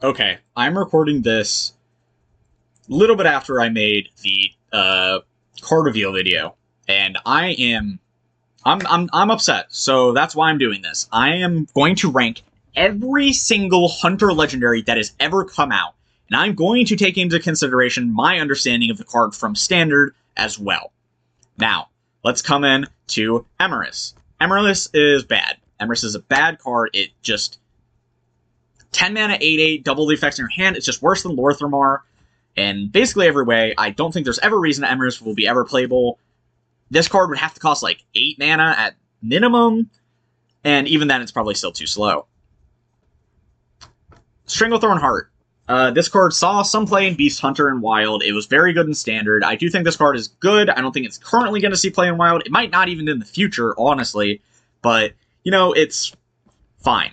Okay, I'm recording this a little bit after I made the card reveal video, and I'm upset. So that's why I'm doing this. I am going to rank every single Hunter Legendary that has ever come out, and I'm going to take into consideration my understanding of the card from Standard as well. Now, let's come in to Emrys. Emrys is bad. Emrys is a bad card. It just 10 mana, 8/8, double the effects in your hand. It's just worse than Lorthramar. And basically every way, I don't think there's ever a reason Emrys will be ever playable. This card would have to cost like 8 mana at minimum, and even then it's probably still too slow. Stranglethorn Heart. This card saw some play in Beast Hunter and Wild. It was very good in Standard. I do think this card is good. I don't think it's currently going to see play in Wild. It might not even in the future, honestly. But, you know, it's fine.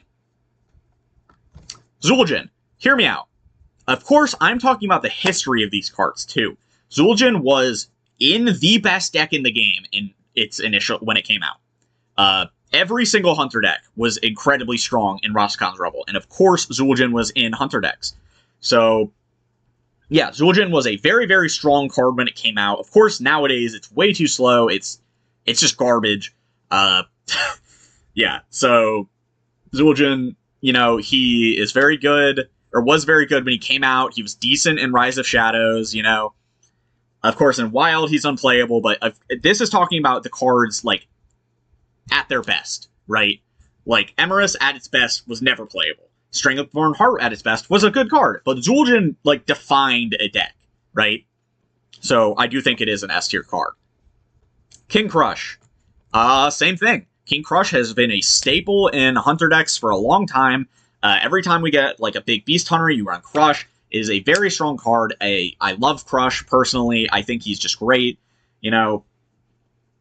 Zul'jin. Hear me out. Of course, I'm talking about the history of these cards, too. Zul'jin was in the best deck in the game in its initial when it came out. Every single Hunter deck was incredibly strong in Rastakhan's Rebel, and of course, Zul'jin was in Hunter decks. So, yeah, Zul'jin was a very, very strong card when it came out. Of course, nowadays, it's way too slow. It's just garbage. Yeah, so Zul'jin, you know, he is very good, or was very good when he came out. He was decent in Rise of Shadows, you know. Of course, in Wild, he's unplayable, but this is talking about the cards, like, at their best, right? Like, Emrys at its best was never playable. Stranglethorn Heart at its best was a good card, but Zul'jin, like, defined a deck, right? So, I do think it is an S-tier card. King Krush. Same thing. King Krush has been a staple in Hunter decks for a long time. Every time we get, like, a big Beast Hunter, you run Krush. It is a very strong card. I love Krush, personally. I think he's just great. You know,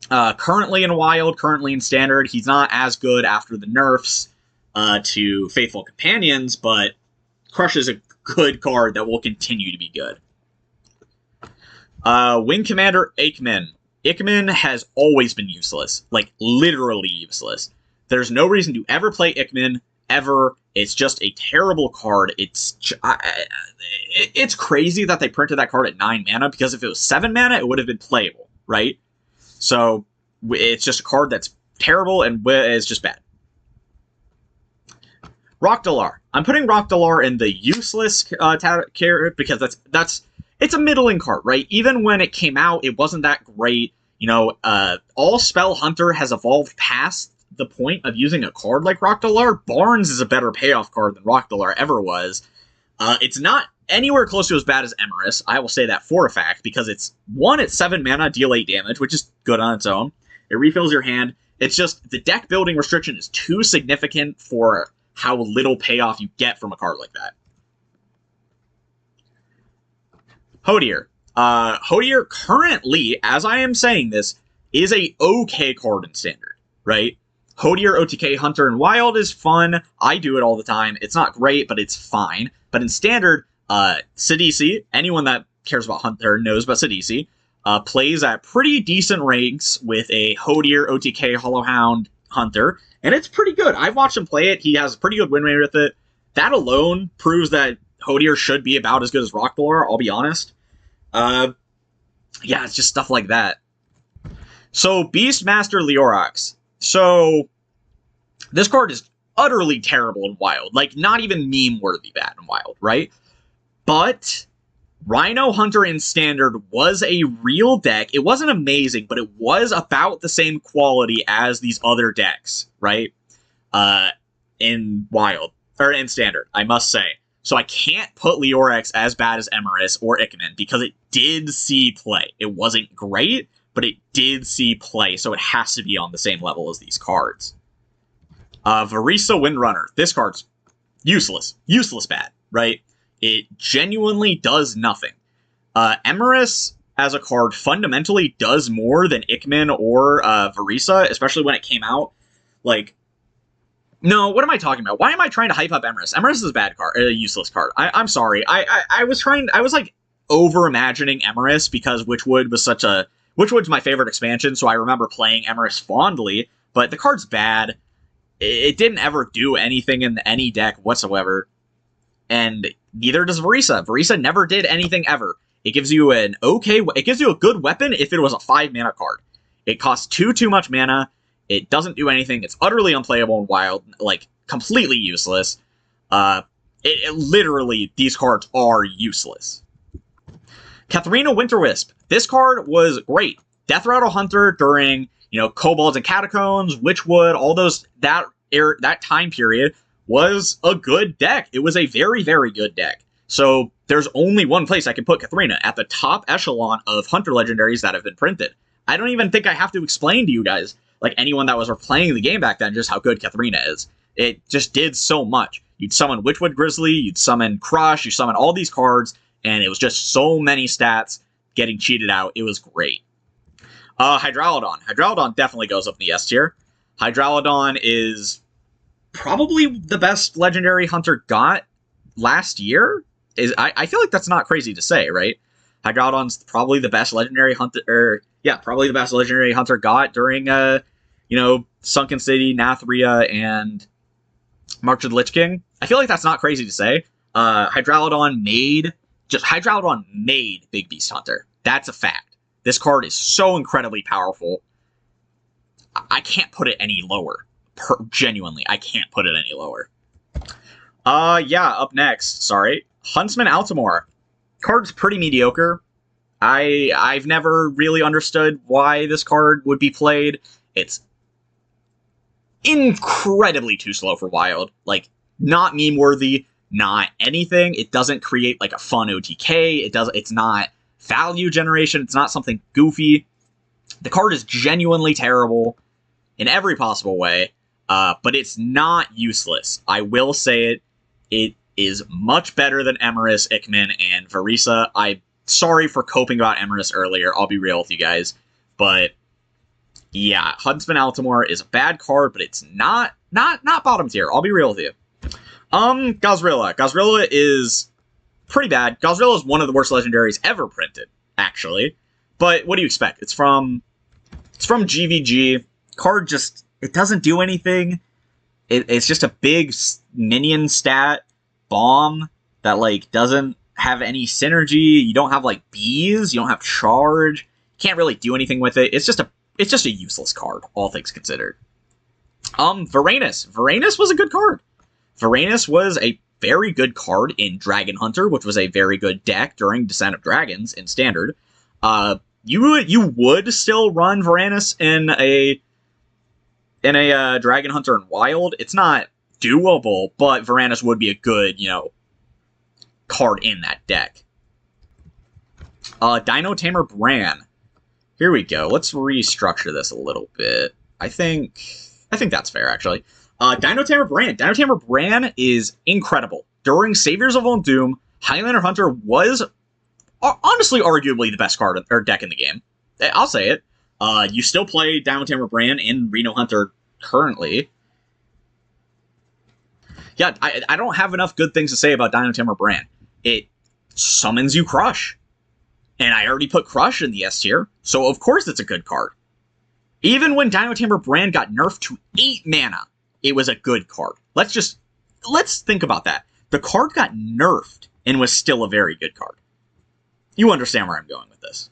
currently in Wild, currently in Standard, he's not as good after the nerfs to Faithful Companions, but Krush is a good card that will continue to be good. Wing Commander Aikman. Aikman has always been useless. Like, literally useless. There's no reason to ever play Aikman, ever. It's just a terrible card. It's crazy that they printed that card at 9 mana, because if it was 7 mana, it would have been playable, right? So, it's just a card that's terrible and is just bad. Rockdalar. I'm putting Rockdalar in the useless category because it's a middling card, right? Even when it came out, it wasn't that great. You know, all Spell Hunter has evolved past the point of using a card like Rockdalar. Barnes is a better payoff card than Rockdalar ever was. It's not anywhere close to as bad as Emrys. I will say that for a fact, because it's 7 mana, deal 8 damage, which is good on its own. It refills your hand. It's just the deck building restriction is too significant for how little payoff you get from a card like that. Hodier. Hodier currently, as I am saying this, is a okay card in Standard, right? Hodier OTK Hunter in Wild is fun. I do it all the time. It's not great, but it's fine. But in Standard, Sidisi, anyone that cares about Hunter knows about Sidisi, plays at pretty decent ranks with a Hodier OTK Hollowhound Hunter, and it's pretty good. I've watched him play it. He has a pretty good win rate with it. That alone proves that Hodier should be about as good as Rockdalar, I'll be honest. Yeah, it's just stuff like that. So, Beastmaster Leorax. So, this card is utterly terrible in Wild. Like, not even meme-worthy bad in Wild, right? But Rhino Hunter in Standard was a real deck. It wasn't amazing, but it was about the same quality as these other decks, right? In Wild, or in Standard, I must say. So I can't put Leorax as bad as Emrys or Aikman, because it did see play. It wasn't great, but it did see play, so it has to be on the same level as these cards. Varisa Windrunner. This card's useless. Useless bad, right? It genuinely does nothing. Emrys, as a card, fundamentally does more than Aikman or Varisa, especially when it came out. Like, no, what am I talking about? Why am I trying to hype up Emrys? Emrys is a bad card, a useless card. I'm sorry. I was like over-imagining Emrys because Witchwood's my favorite expansion, so I remember playing Emrys fondly, but the card's bad. It didn't ever do anything in any deck whatsoever. and neither does Vereesa. Vereesa never did anything ever. It gives you it gives you a good weapon if it was a 5 mana card. It costs too much mana. It doesn't do anything. It's utterly unplayable and wild, like completely useless. Literally, these cards are useless. Katharina Winterwisp. This card was great. Death Rattle Hunter during, Kobolds and Catacombs, Witchwood, all those, that time period was a good deck. It was a very, very good deck. So there's only one place I can put Katharina, at the top echelon of Hunter legendaries that have been printed. I don't even think I have to explain to you guys, like anyone that was playing the game back then, just how good Katharina is. It just did so much. You'd summon Witchwood Grizzly, you'd summon Crush, you summon all these cards, and it was just so many stats getting cheated out. It was great. Hydralodon. Hydralodon definitely goes up in the S tier. Hydralodon is probably the best legendary Hunter got last year. I feel like that's not crazy to say, right? Hydralodon's probably the best legendary Hunter, probably the best legendary Hunter got during, Sunken City, Nathria, and March of the Lich King. I feel like that's not crazy to say. Hydralodon made Big Beast Hunter. That's a fact. This card is so incredibly powerful. I can't put it any lower. Genuinely, I can't put it any lower. Up next, Huntsman Altimore. Card's pretty mediocre. I've never really understood why this card would be played. It's incredibly too slow for Wild. Like, not meme worthy, not anything. It doesn't create like a fun OTK. It's not value generation. It's not something goofy. The card is genuinely terrible in every possible way, but it's not useless. I will say it. It is much better than Emrys, Ikman, and Vereesa. I'm sorry for coping about Emrys earlier. I'll be real with you guys. But yeah, Huntsman Altimore is a bad card, but it's not bottom tier. I'll be real with you. Gozrilla. Gozrilla is pretty bad. Gozrilla is one of the worst legendaries ever printed, actually. But what do you expect? It's from GVG. Card just, it doesn't do anything. It's just a big minion stat bomb that like doesn't have any synergy. You don't have like bees. You don't have charge. You can't really do anything with it. It's just a useless card, all things considered. Varanus. Varanus was a good card. Varanus was a very good card in Dragon Hunter, which was a very good deck during Descent of Dragons in Standard. You would still run Varanus in a Dragon Hunter in Wild. It's not doable, but Varanus would be a good, card in that deck. Dino Tamer Bran. Here we go. Let's restructure this a little bit. I think that's fair, actually. Dino Tamer Bran. Dino Tamer Bran is incredible. During Saviors of Uldum, Highlander Hunter was honestly arguably the best card or deck in the game. I'll say it. You still play Dino Tamer Bran in Reno Hunter currently. Yeah, I don't have enough good things to say about Dino Tamer Bran. It summons you Crush. And I already put Crush in the S tier, so of course it's a good card. Even when Dino Tamer Bran got nerfed to 8 mana, it was a good card. Let's think about that. The card got nerfed and was still a very good card. You understand where I'm going with this.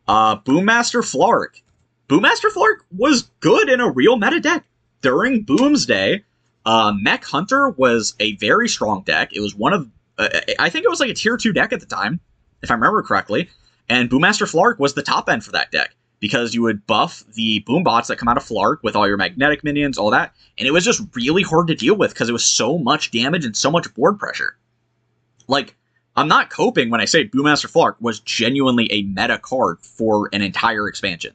Boommaster Flark. Boommaster Flark was good in a real meta deck. During Boom's day, Mech Hunter was a very strong deck. It was one of, I think it was like a tier 2 deck at the time, if I remember correctly. And Boommaster Flark was the top end for that deck, because you would buff the boom bots that come out of Flark with all your magnetic minions, all that, and it was just really hard to deal with because it was so much damage and so much board pressure. Like, I'm not coping when I say Boommaster Flark was genuinely a meta card for an entire expansion.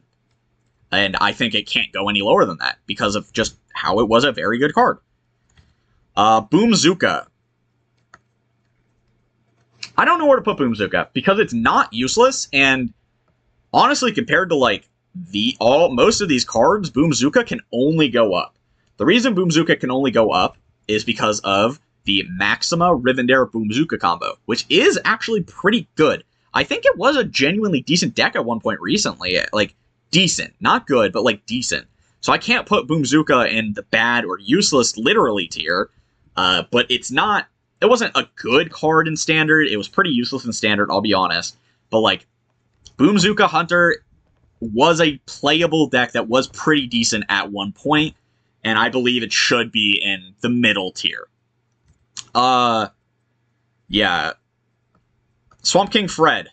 And I think it can't go any lower than that because of just how it was a very good card. Boomzuka. I don't know where to put Boomzuka because it's not useless, and honestly, compared to like most of these cards, Boomzuka can only go up. The reason Boomzuka can only go up is because of the Maxima Rivendare Boomzuka combo, which is actually pretty good. I think it was a genuinely decent deck at one point recently. Like, decent. Not good, but like decent. So I can't put Boomzuka in the bad or useless literally tier, but it's not a good card in Standard. It was pretty useless in Standard, I'll be honest. But, like, Boomzooka Hunter was a playable deck that was pretty decent at one point, and I believe it should be in the middle tier. Yeah. Swamp King Fred.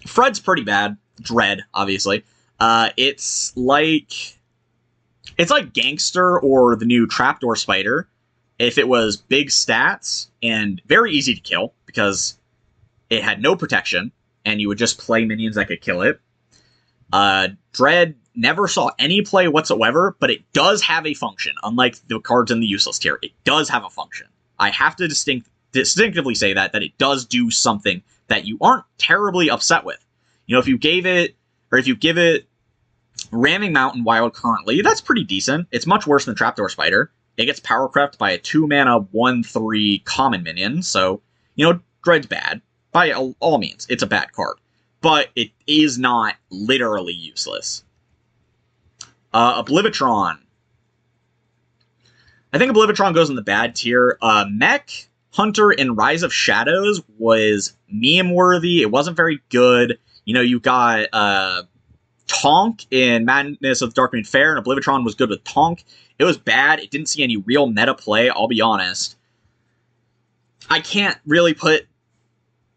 Fred's pretty bad. Dread, obviously. It's like Gangster or the new Trapdoor Spider if it was big stats and very easy to kill because it had no protection and you would just play minions that could kill it. Dread never saw any play whatsoever, but it does have a function. Unlike the cards in the useless tier, it does have a function. I have to distinctively say that it does do something that you aren't terribly upset with. You know, if you give it Ramming Mountain Wild currently, that's pretty decent. It's much worse than Trapdoor Spider. It gets power crept by a 2-mana 1/3 common minion, so, you know, Dread's bad. By all means, it's a bad card. But it is not literally useless. Oblivitron. I think Oblivitron goes in the bad tier. Mech Hunter in Rise of Shadows was meme-worthy. It wasn't very good. You know, you got Tonk in Madness of the Darkmoon Faire, and Oblivitron was good with Tonk. It was bad. It didn't see any real meta play, I'll be honest. I can't really put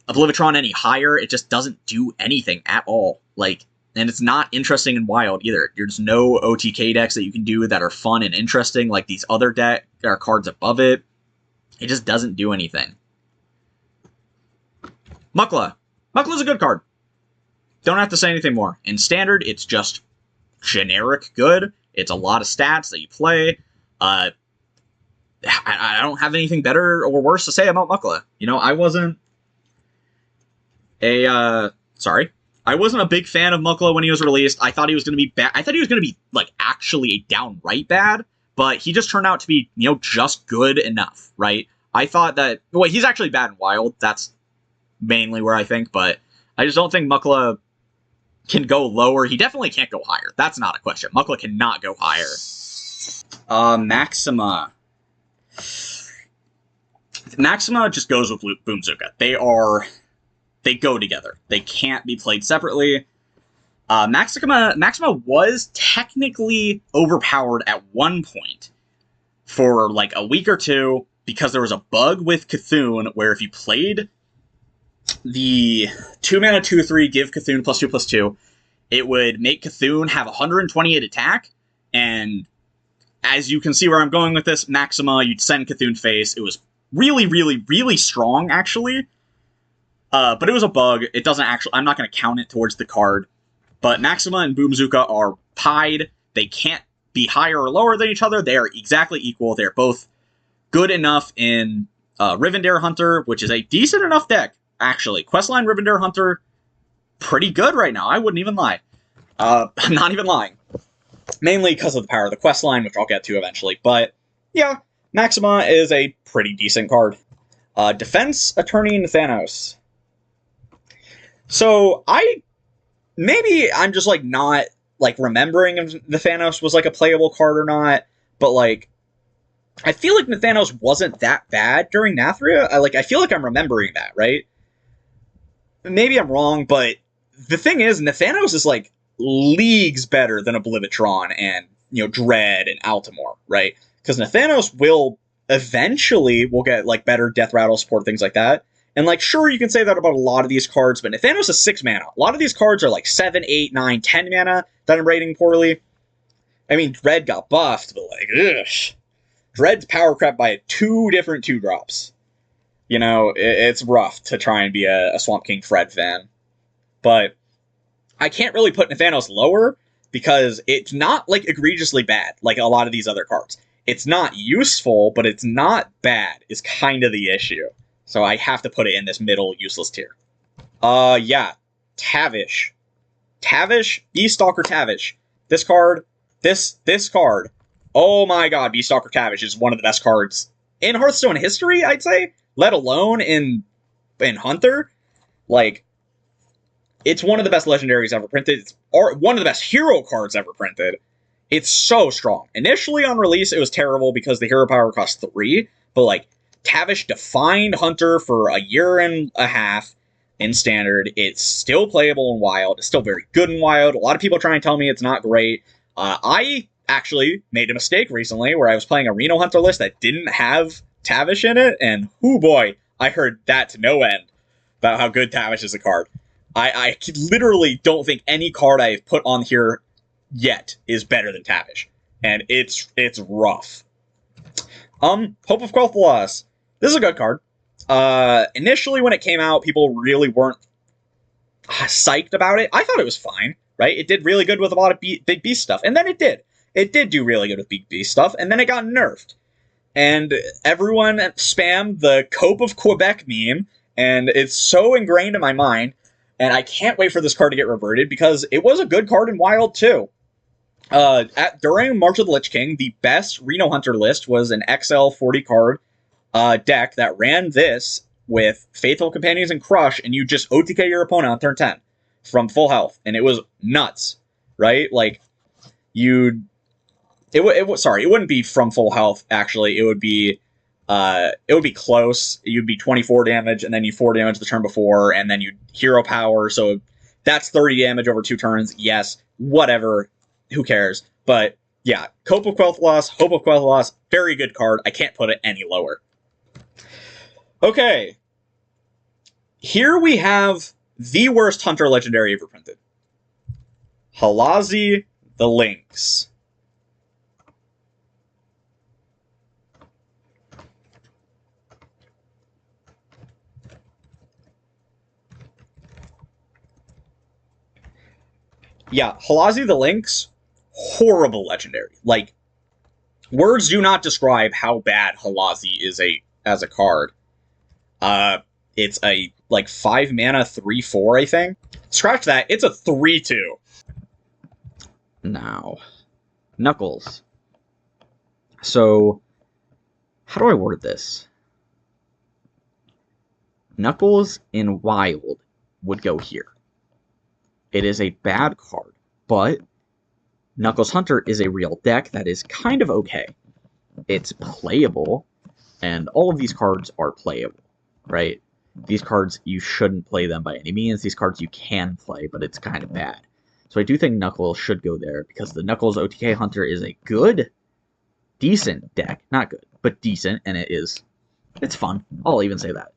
Oblivitron any higher. It just doesn't do anything at all. Like, and it's not interesting in Wild either. There's no OTK decks that you can do that are fun and interesting like these other cards above it. It just doesn't do anything. Mukla. Mukla's a good card. Don't have to say anything more. In Standard, it's just generic good. It's a lot of stats that you play. I don't have anything better or worse to say about Mukla. You know, I wasn't a big fan of Mukla when he was released. I thought he was going to be bad. I thought he was going to be, like, actually a downright bad, but he just turned out to be, you know, just good enough, right? I thought that, well, he's actually bad in Wild. That's mainly where I think, but I just don't think Mukla can go lower. He definitely can't go higher. That's not a question. Mukla cannot go higher. Maxima. Maxima just goes with Boomzooka. They go together. They can't be played separately. Maxima was technically overpowered at one point for like a week or two because there was a bug with Cthulhu where if you played the 2-mana 2/3 give Cthulhu +2/+2, it would make Cthulhu have 128 attack, and as you can see where I'm going with this, Maxima, you'd send Cthulhu face. It was really, really, really strong, actually. But it was a bug. It doesn't actually... I'm not going to count it towards the card. But Maxima and Boomzooka are tied. They can't be higher or lower than each other. They are exactly equal. They're both good enough in Rivendare Hunter, which is a decent enough deck, actually. Questline Rivendare Hunter, pretty good right now. I wouldn't even lie. I'm not even lying. Mainly because of the power of the questline, which I'll get to eventually. But, yeah, Maxima is a pretty decent card. Defense Attorney Nathanos. So, maybe I'm just, like, not, like, remembering if Nathanos was, like, a playable card or not, but, like, I feel like Nathanos wasn't that bad during Nathria. I feel like I'm remembering that, right? Maybe I'm wrong, but the thing is, Nathanos is, like, leagues better than Oblivitron and, you know, Dread and Altamore, right? Because Nathanos will get, like, better Death Rattle support, things like that. And, like, sure, you can say that about a lot of these cards, but Nathanos is 6 mana. A lot of these cards are, like, 7, 8, 9, 10 mana that I'm rating poorly. I mean, Dread got buffed, but, like, ugh. Dread's power crept by 2 different 2-drops. You know, it's rough to try and be a Swamp King Fred fan. But I can't really put Nathanos lower because it's not, like, egregiously bad, like a lot of these other cards. It's not useful, but it's not bad, is kind of the issue. So I have to put it in this middle useless tier. Yeah. Tavish. Tavish, Beastalker Tavish. This card, oh my god, Beastalker Tavish is one of the best cards in Hearthstone history, I'd say, let alone in Hunter. Like, it's one of the best legendaries ever printed. It's one of the best hero cards ever printed. It's so strong. Initially on release, it was terrible because the hero power cost 3, but like Tavish defined Hunter for a year and a half in Standard. It's still playable in Wild. It's still very good in Wild. A lot of people try and tell me it's not great. I actually made a mistake recently where I was playing a Reno Hunter list that didn't have Tavish in it, and oh boy, I heard that to no end about how good Tavish is a card. I literally don't think any card I've put on here yet is better than Tavish, and it's rough. Hope of Quel'Thalas. This is a good card. Initially when it came out, people really weren't psyched about it. I thought it was fine, right? It did really good with a lot of big beast stuff, and then it did. It did do really good with big beast stuff, and then it got nerfed. And everyone spammed the Cope of Quebec meme, and it's so ingrained in my mind, and I can't wait for this card to get reverted, because it was a good card in Wild, too. During March of the Lich King, the best Reno Hunter list was an XL 40 card deck that ran this with Faithful Companions and Crush, and you just OTK your opponent on turn 10 from full health, and it was nuts, right? Like, it wouldn't be from full health, actually. It would be close. You'd be 24 damage, and then you 4 damage the turn before, and then you'd hero power, so that's 30 damage over 2 turns. Yes, whatever. Who cares? But yeah, Cope of Quel'Thalas, Hope of Quel'Thalas, very good card. I can't put it any lower. Okay. Here we have the worst Hunter Legendary ever printed. Halazi the Lynx. Yeah, Halazi the Lynx, horrible legendary. Like, words do not describe how bad Halazi is as a card. It's a, 5 mana, 3/4, I think. Scratch that, it's a 3/2. Now, Knuckles. So, how do I word this? Knuckles in Wild would go here. It is a bad card, but Knuckles Hunter is a real deck that is kind of okay. It's playable, and all of these cards are playable, right? These cards, you shouldn't play them by any means. These cards you can play, but it's kind of bad. So I do think Knuckles should go there, because the Knuckles OTK Hunter is a good, decent deck. Not good, but decent, and it's fun. I'll even say that.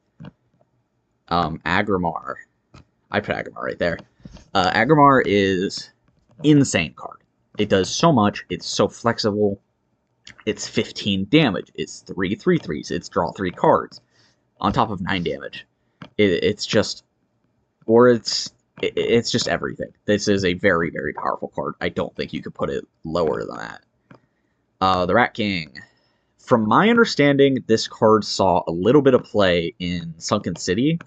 Agrimar. I put Agrimar right there. Agrimar is insane card. It does so much. It's so flexible. It's 15 damage. It's 3 3/3s. It's draw 3 cards on top of 9 damage. It's just everything. This is a very, very powerful card. I don't think you could put it lower than that. The Rat King. From my understanding, this card saw a little bit of play in Sunken City.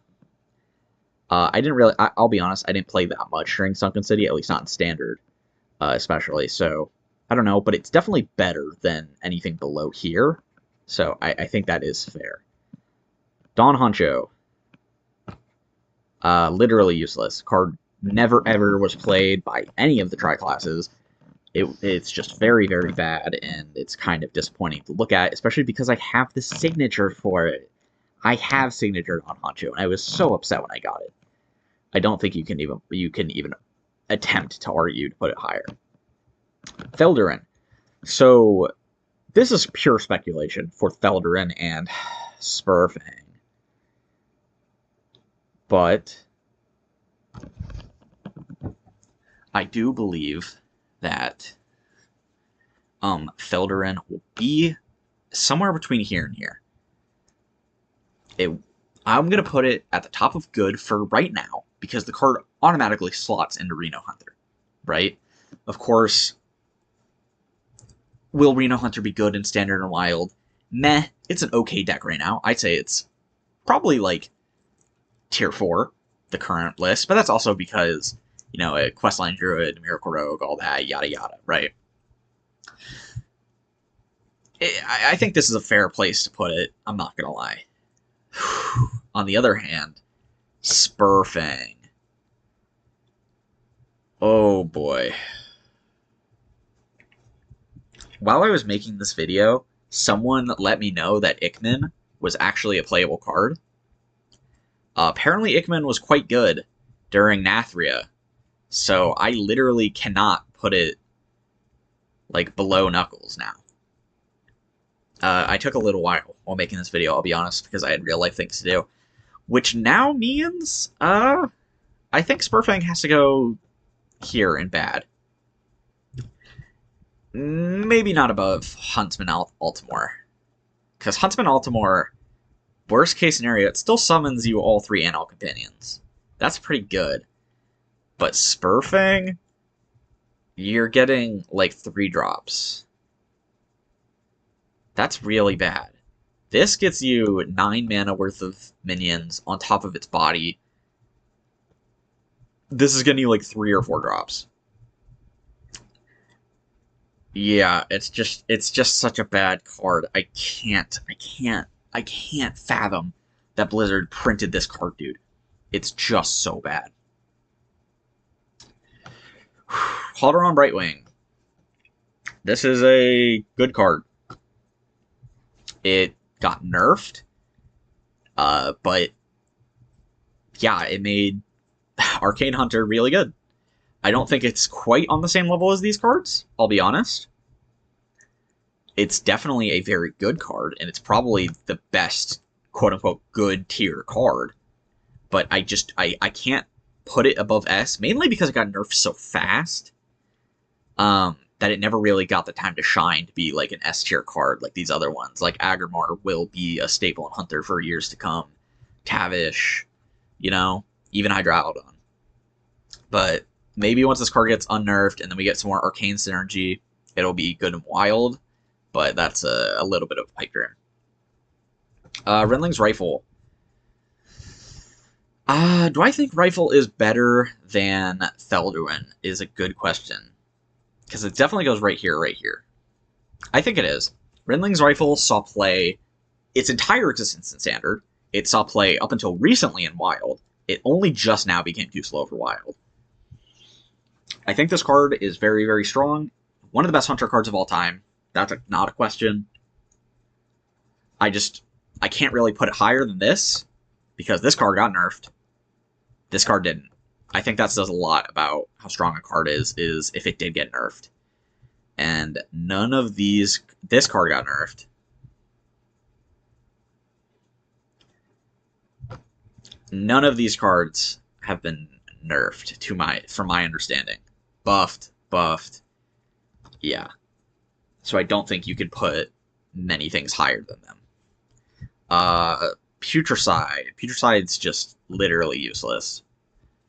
I'll be honest, I didn't play that much during Sunken City, at least not in Standard, especially, so I don't know, but it's definitely better than anything below here, so I think that is fair. Don Honcho. Literally useless. Card never ever was played by any of the tri-classes. It's just very, very bad, and it's kind of disappointing to look at, especially because I have the signature for it. I have signature on Honcho, and I was so upset when I got it. I don't think you can even attempt to argue to put it higher. Felderin. So this is pure speculation for Felderin and Spurfang. But I do believe that Felderin will be somewhere between here and here. I'm going to put it at the top of good for right now, because the card automatically slots into Reno Hunter, right? Of course, will Reno Hunter be good in Standard and Wild? Meh, it's an okay deck right now. I'd say it's probably like tier 4, the current list, but that's also because, a Questline Druid, Miracle Rogue, all that, yada yada, right? I think this is a fair place to put it, I'm not going to lie. On the other hand, Spurfang. Oh boy. while I was making this video, someone let me know that Ikman was actually a playable card. Apparently Ikman was quite good during Nathria, so I literally cannot put it like below Knuckles now. I took a little while making this video, I'll be honest, because I had real life things to do. Which now means, I think Spurfang has to go here in bad. Maybe not above Huntsman Altimore. Because Huntsman Altimore, worst case scenario, it still summons you all 3 Anal Companions. That's pretty good. But Spurfang, you're getting like 3 drops. That's really bad. This gets you 9 mana worth of minions on top of its body. This is getting you like 3 or 4 drops. Yeah, it's just such a bad card. I can't fathom that Blizzard printed this card, dude. It's just so bad. Halderon Brightwing. This is a good card. It got nerfed, but yeah, it made Arcane Hunter really good. I don't think it's quite on the same level as these cards, I'll be honest. It's definitely a very good card, and it's probably the best, quote-unquote, good tier card. But I can't put it above S, mainly because it got nerfed so fast, that it never really got the time to shine to be like an S tier card like these other ones. Like Agrimar will be a staple in Hunter for years to come. Tavish, you know, even Hydralodon. But maybe once this card gets unnerfed and then we get some more Arcane synergy, it'll be good and wild. But that's a little bit of a pipe dream. Renling's Rifle. Do I think Rifle is better than Thelduin is a good question. Because it definitely goes right here, right here. I think it is. Renling's Rifle saw play its entire existence in Standard. It saw play up until recently in Wild. It only just now became too slow for Wild. I think this card is very, very strong. One of the best Hunter cards of all time. That's not a question. I can't really put it higher than this, because this card got nerfed. This card didn't. I think that says a lot about how strong a card is if it did get nerfed. And none of these... This card got nerfed. None of these cards have been nerfed, from my understanding. Buffed. Yeah. So I don't think you could put many things higher than them. Putricide. Putricide's just literally useless.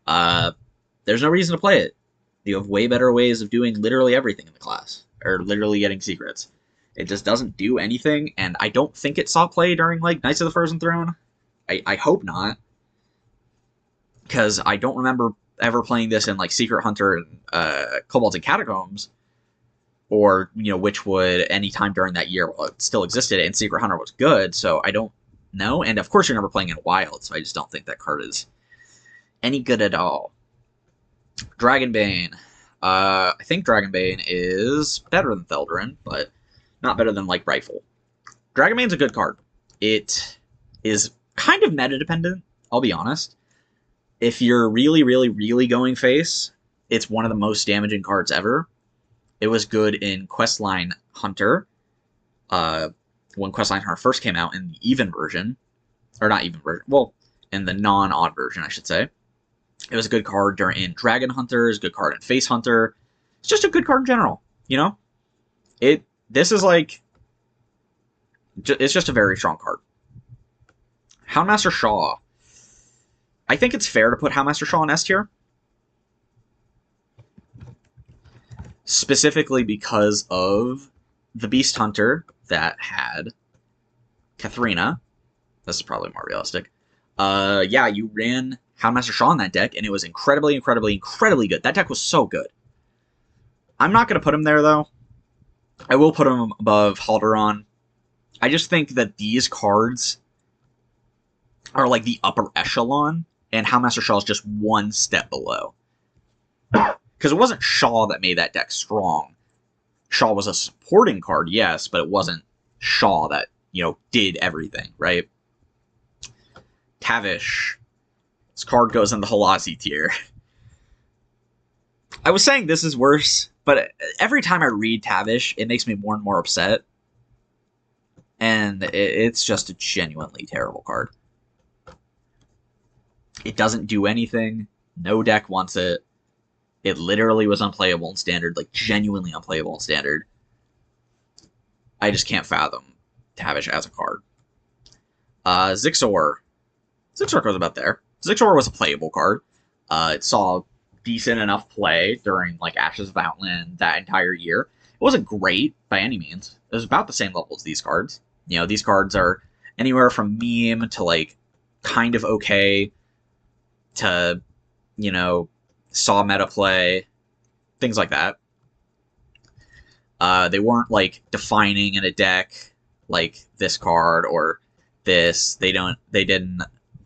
There's no reason to play it. You have way better ways of doing literally everything in the class, or literally getting secrets. It just doesn't do anything, and I don't think it saw play during, like, Knights of the Frozen Throne. I hope not, because I don't remember ever playing this in, like, Secret Hunter and Cobalt and Catacombs, or, you know, Witchwood any time during that year while it still existed, and Secret Hunter was good, so I don't know. And, of course, you're never playing in Wild, so I just don't think that card is any good at all. Dragonbane. I think Dragonbane is better than Thelduin, but not better than, like, Rifle. Dragonbane's a good card. It is kind of meta-dependent, I'll be honest. If you're really, really, really going face, it's one of the most damaging cards ever. It was good in Questline Hunter, when Questline Hunter first came out in the even version. Or not even version, well, in the non-odd version, I should say. It was a good card in Dragon Hunter, it's a good card in Face Hunter. It's just a good card in general, you know? This is like... It's just a very strong card. Houndmaster Shaw. I think it's fair to put Houndmaster Shaw in S tier. Specifically because of the Beast Hunter that had Katharina. This is probably more realistic. Yeah, you ran Houndmaster Shaw in that deck, and it was incredibly, incredibly, incredibly good. That deck was so good. I'm not going to put him there, though. I will put him above Halderon. I just think that these cards are like the upper echelon, and Houndmaster Shaw is just one step below. Because it wasn't Shaw that made that deck strong. Shaw was a supporting card, yes, but it wasn't Shaw that, did everything, right? Tavish. This card goes in the Halasi tier. I was saying this is worse, but every time I read Tavish, it makes me more and more upset. And it's just a genuinely terrible card. It doesn't do anything. No deck wants it. It literally was unplayable in Standard, like genuinely unplayable in Standard. I just can't fathom Tavish as a card. Zixor. Zixor goes about there. Zixor was a playable card. It saw decent enough play during like Ashes of Outland that entire year. It wasn't great by any means. It was about the same level as these cards. These cards are anywhere from meme to like kind of okay to, saw meta play, things like that. They weren't like defining in a deck like this card or this. They're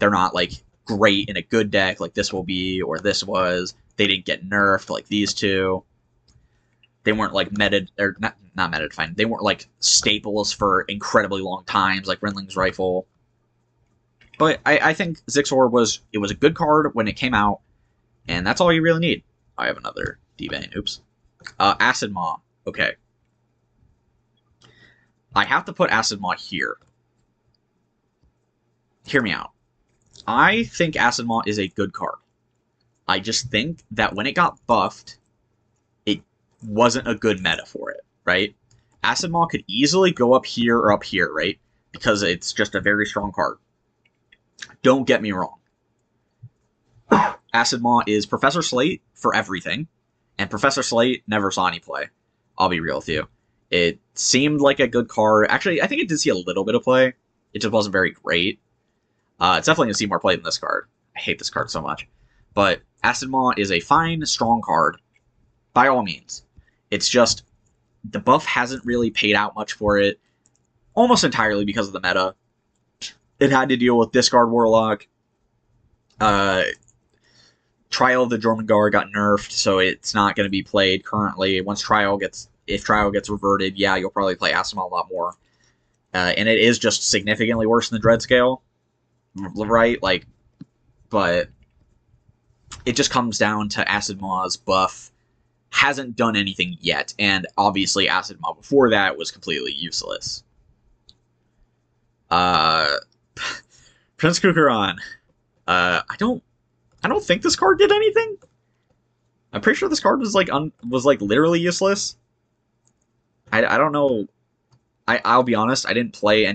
not like great in a good deck like this will be or this was. They didn't get nerfed like these two. They weren't like meta or not meta defined. They weren't like staples for incredibly long times like Rinling's Rifle. But I think Zixor was a good card when it came out, and that's all you really need. I have another D-Bane. Oops. Acid Maw. Okay. I have to put Acid Maw here. Hear me out. I think Acid Maw is a good card. I just think that when it got buffed, it wasn't a good meta for it, right? Acid Maw could easily go up here or up here, right? Because it's just a very strong card. Don't get me wrong. Acid Maw is Professor Slate for everything, and Professor Slate never saw any play. I'll be real with you. It seemed like a good card. Actually, I think it did see a little bit of play. It just wasn't very great. It's definitely going to see more play than this card. I hate this card so much. But Acid Maw is a fine, strong card, by all means. It's just, the buff hasn't really paid out much for it, almost entirely because of the meta. It had to deal with Discard Warlock. Trial of the Jormungandr got nerfed, so it's not going to be played currently. If Trial gets reverted, yeah, you'll probably play Acid Maw a lot more. And it is just significantly worse than the Dreadscale, right? But it just comes down to Acid Maw's buff hasn't done anything yet, and obviously Acid Maw before that was completely useless. Prince Kukuran. I don't think this card did anything. I'm pretty sure this card was literally useless. I don't know. I'll be honest. I didn't play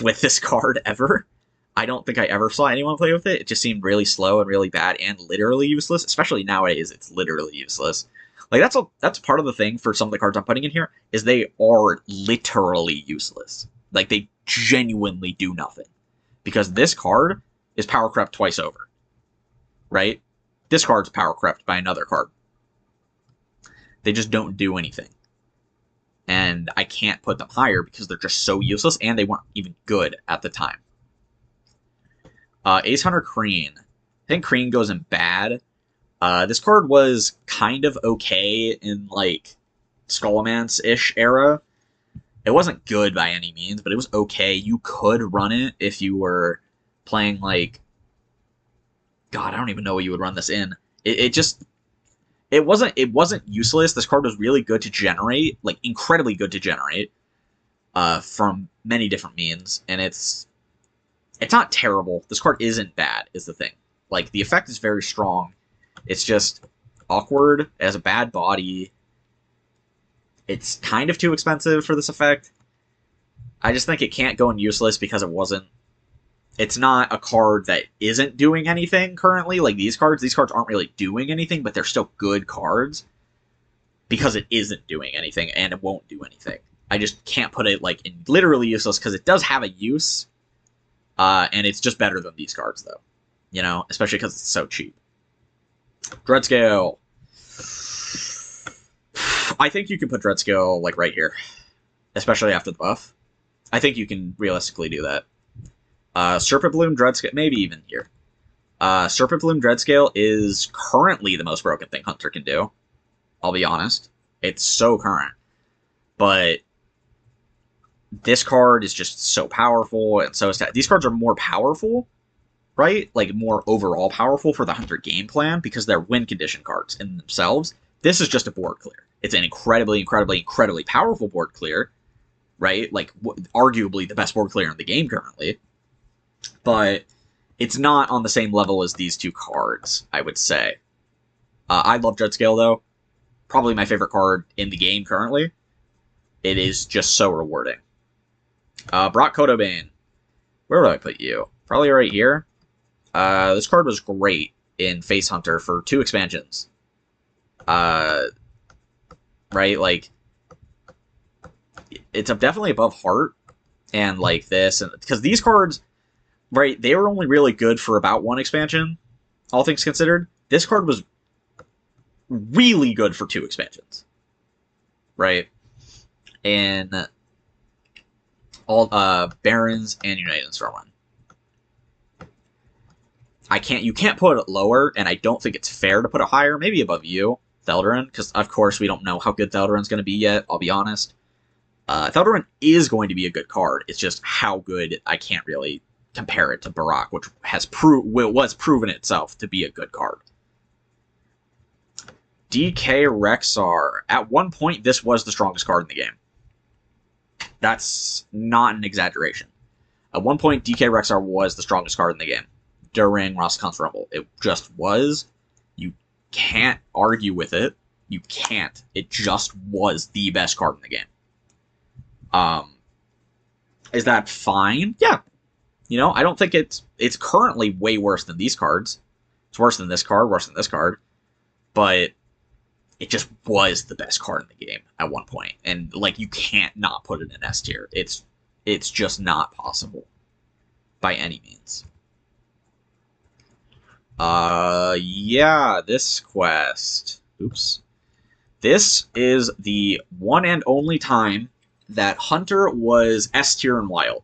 with this card ever. I don't think I ever saw anyone play with it. It just seemed really slow and really bad and literally useless. Especially nowadays, it's literally useless. That's part of the thing for some of the cards I'm putting in here is they are literally useless. They genuinely do nothing. Because this card is power crept twice over. Right? This card's power crept by another card. They just don't do anything. And I can't put them higher because they're just so useless and they weren't even good at the time. Ace Hunter Kreen. I think Kreen goes in bad. This card was kind of okay in Scholomance-ish era. It wasn't good by any means, but it was okay. You could run it if you were playing God, I don't even know what you would run this in. It wasn't useless. This card was really good to generate, incredibly good to generate, from many different means, and it's not terrible. This card isn't bad, is the thing. The effect is very strong. It's just awkward. It has a bad body. It's kind of too expensive for this effect. I just think it can't go in useless because it's not a card that isn't doing anything currently. These cards aren't really doing anything, but they're still good cards because it isn't doing anything and it won't do anything. I just can't put it in literally useless because it does have a use, and it's just better than these cards though. Especially because it's so cheap. Dreadscale. I think you can put Dreadscale right here, especially after the buff. I think you can realistically do that. Serpent Bloom Dreadscale, maybe even here. Serpent Bloom Dreadscale is currently the most broken thing Hunter can do. I'll be honest. It's so current. But this card is just so powerful, and so is that. These cards are more powerful, right? Like, more overall powerful for the Hunter game plan because they're win condition cards in themselves. This is just a board clear. It's an incredibly, incredibly, incredibly powerful board clear, right? Like, arguably the best board clear in the game currently. But it's not on the same level as these two cards, I would say. I love Dreadscale, though. Probably my favorite card in the game currently. It is just so rewarding. Brock Kodobane. Where would I put you? Probably right here. This card was great in Face Hunter for 2 expansions. Right? Like, it's definitely above Heart and, like, this. And because these cards, right, they were only really good for about 1 expansion, all things considered. This card was really good for 2 expansions. Right? And all Barons and United Stormwind. You can't put it lower, and I don't think it's fair to put it higher, maybe above you, Theldarin, because of course we don't know how good Theldarin's going to be yet, I'll be honest. Theldarin is going to be a good card, it's just how good I can't really compare it to Barak, which was proven itself to be a good card. DK Rexar. At one point, this was the strongest card in the game. That's not an exaggeration. At one point, DK Rexar was the strongest card in the game during Rastakhan's Rumble. It just was. You can't argue with it. You can't. It just was the best card in the game. Is that fine? Yeah. You know, I don't think it's currently way worse than these cards. It's worse than this card, worse than this card. But it just was the best card in the game at one point. And, like, you can't not put it in S tier. It's just not possible. By any means. Yeah, this quest. Oops. This is the one and only time that Hunter was S tier in Wild.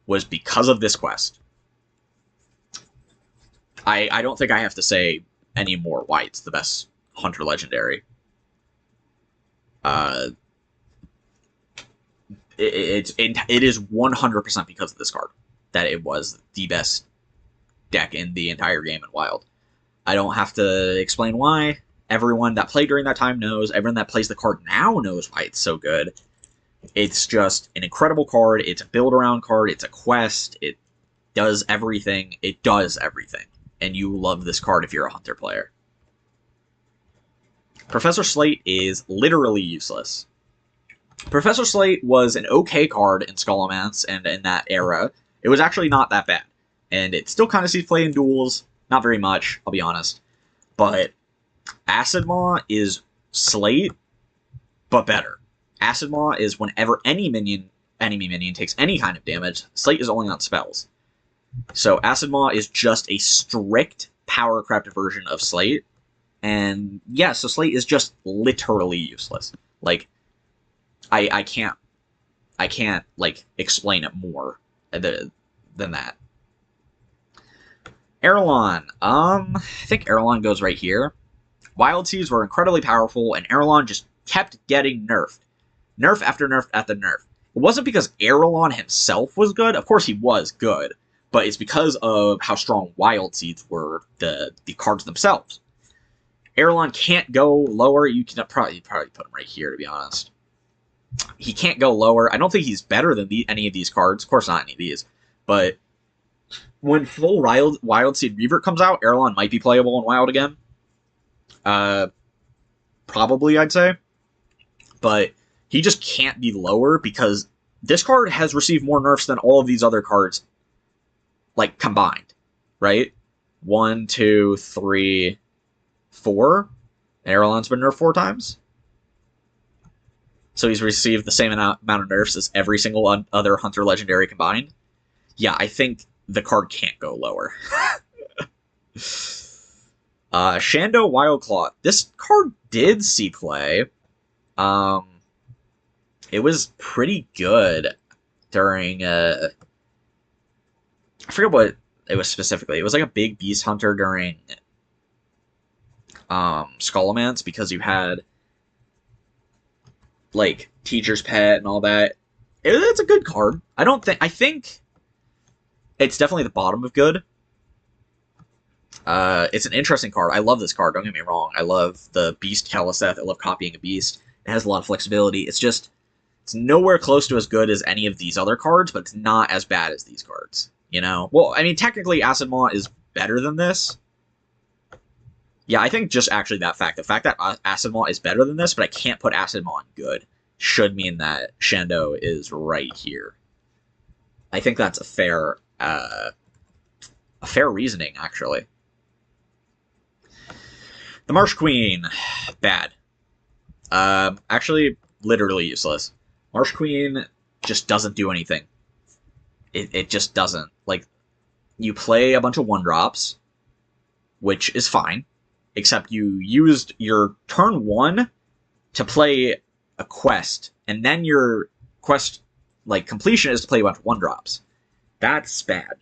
Was because of this quest. I don't think I have to say any more why it's the best Hunter Legendary. It is 100% because of this card that it was the best deck in the entire game in Wild. I don't have to explain why. Everyone that played during that time knows. Everyone that plays the card now knows why it's so good. It's just an incredible card. It's a build-around card. It's a quest. It does everything. It does everything. And you love this card if you're a Hunter player. Professor Slate is literally useless. Professor Slate was an okay card in Scholomance and in that era. It was actually not that bad. And it still kind of sees play in duels. Not very much, I'll be honest. But Acid Maw is Slate, but better. Acid Maw is whenever enemy minion takes any kind of damage, Slate is only on spells. So Acid Maw is just a strict power-crafted version of Slate. And yeah, so Slate is just literally useless. Like, I can't like explain it more than that. Erelon. I think Erelon goes right here. Wild Seeds were incredibly powerful, and Erelon just kept getting nerfed. Nerf after nerf after nerf. It wasn't because Erelon himself was good. Of course he was good. But it's because of how strong Wild Seeds were, the cards themselves. Erelon can't go lower. You can probably put him right here, to be honest. He can't go lower. I don't think he's better than any of these cards. Of course not any of these. But when full Wild Seed Revert comes out, Erelon might be playable in Wild again. Probably, I'd say. But he just can't be lower because this card has received more nerfs than all of these other cards, like, combined. Right? 1, 2, 3, 4. Erelon's been nerfed 4 times. So he's received the same amount of nerfs as every single other Hunter Legendary combined. Yeah, I think the card can't go lower. Shando Wildclaw. This card did see play. It was pretty good during... I forget what it was specifically. It was like a big Beast Hunter during Skullomance because you had like Teacher's Pet and all that. It's a good card. I think it's definitely the bottom of good. It's an interesting card. I love this card, don't get me wrong. I love the Beast Keleseth. I love copying a beast. It has a lot of flexibility. It's nowhere close to as good as any of these other cards, but it's not as bad as these cards. You know? Well, I mean, technically, Acid Maw is better than this. Yeah, I think just actually the fact that Acid Maw is better than this, but I can't put Acid Maw in good, should mean that Shando is right here. I think that's a fair reasoning, actually. The Marsh Queen, bad. Actually, literally useless. Marsh Queen just doesn't do anything. It just doesn't. Like, you play a bunch of 1-drops, which is fine, except you used your turn 1 to play a quest, and then your quest, like, completion is to play a bunch of 1-drops. That's bad.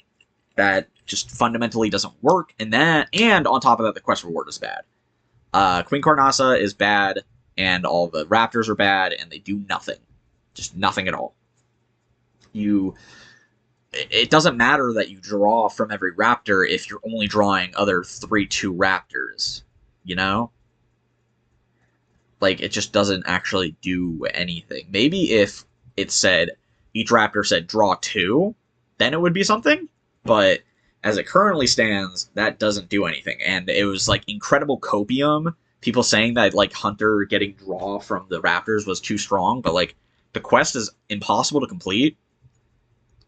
That just fundamentally doesn't work, and on top of that, the quest reward is bad. Queen Carnasa is bad, and all the Raptors are bad, and they do nothing. Just nothing at all. It doesn't matter that you draw from every Raptor if you're only drawing other 3/2 Raptors, you know? Like, it just doesn't actually do anything. Maybe if it said, each Raptor said draw 2, then it would be something, but as it currently stands, that doesn't do anything. And it was, like, incredible copium. People saying that, like, Hunter getting draw from the Raptors was too strong, but, like, the quest is impossible to complete,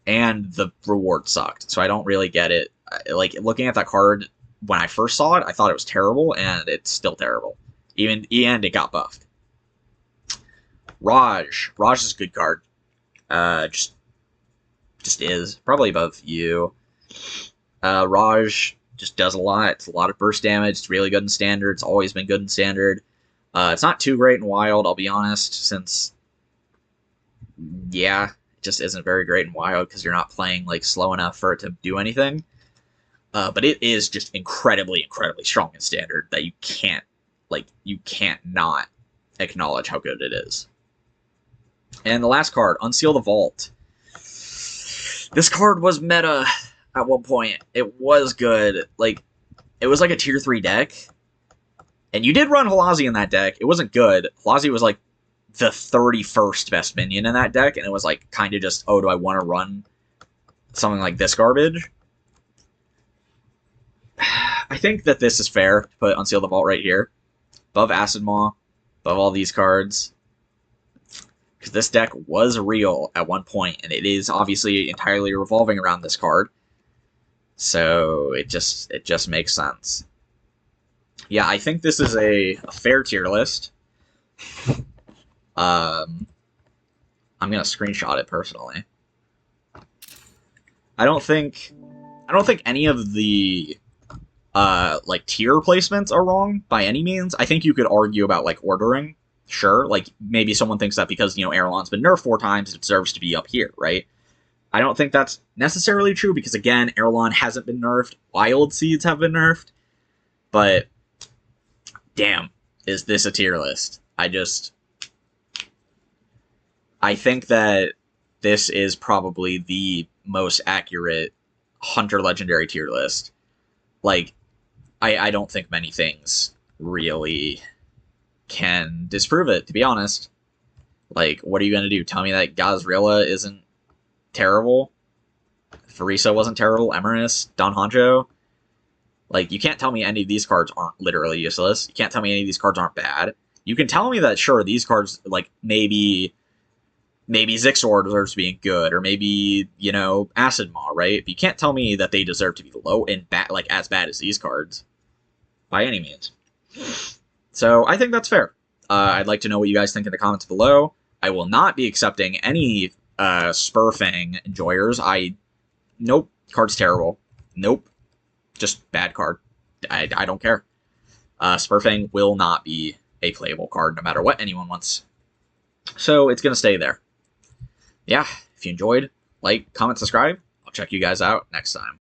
and the reward sucked. So I don't really get it. Like, looking at that card, when I first saw it, I thought it was terrible, and it's still terrible. And it got buffed. Raj. Raj is a good card. Just is. Probably above you. Raj just does a lot. It's a lot of burst damage. It's really good in Standard. It's always been good in Standard. It's not too great in Wild, I'll be honest, since, yeah, it just isn't very great in Wild because you're not playing, like, slow enough for it to do anything. But it is just incredibly, incredibly strong in Standard that you can't not acknowledge how good it is. And the last card, Unseal the Vault. This card was meta at one point. It was good. Like, it was like a tier 3 deck. And you did run Halazi in that deck. It wasn't good. Halazi was like the 31st best minion in that deck, and it was like kind of just, oh, do I want to run something like this garbage? I think that this is fair to put Unseal the Vault right here. Above Acid Maw, above all these cards. Because this deck was real at one point, and it is obviously entirely revolving around this card. So it just makes sense. Yeah, I think this is a fair tier list. I'm gonna screenshot it personally. I don't think any of the like tier placements are wrong by any means. I think you could argue about like ordering. Sure, like maybe someone thinks that because, you know, Erelon's been nerfed 4 times, it deserves to be up here, right? I don't think that's necessarily true because, again, Erelon hasn't been nerfed. Wild Seeds have been nerfed. But, damn, is this a tier list? I think that this is probably the most accurate Hunter Legendary tier list. Like, I don't think many things really can disprove it, to be honest. Like, what are you going to do? Tell me that Gazrilla isn't terrible? Farisa wasn't terrible? Emrys? Don Honcho? Like, you can't tell me any of these cards aren't literally useless. You can't tell me any of these cards aren't bad. You can tell me that, sure, these cards, like, maybe Zixor deserves to be good, or maybe, you know, Acid Maw, right? But you can't tell me that they deserve to be low and like as bad as these cards. By any means. So, I think that's fair. I'd like to know what you guys think in the comments below. I will not be accepting any Spurfang enjoyers. Nope. Card's terrible. Nope. Just bad card. I don't care. Spurfang will not be a playable card no matter what anyone wants. So, it's going to stay there. Yeah, if you enjoyed, like, comment, subscribe. I'll check you guys out next time.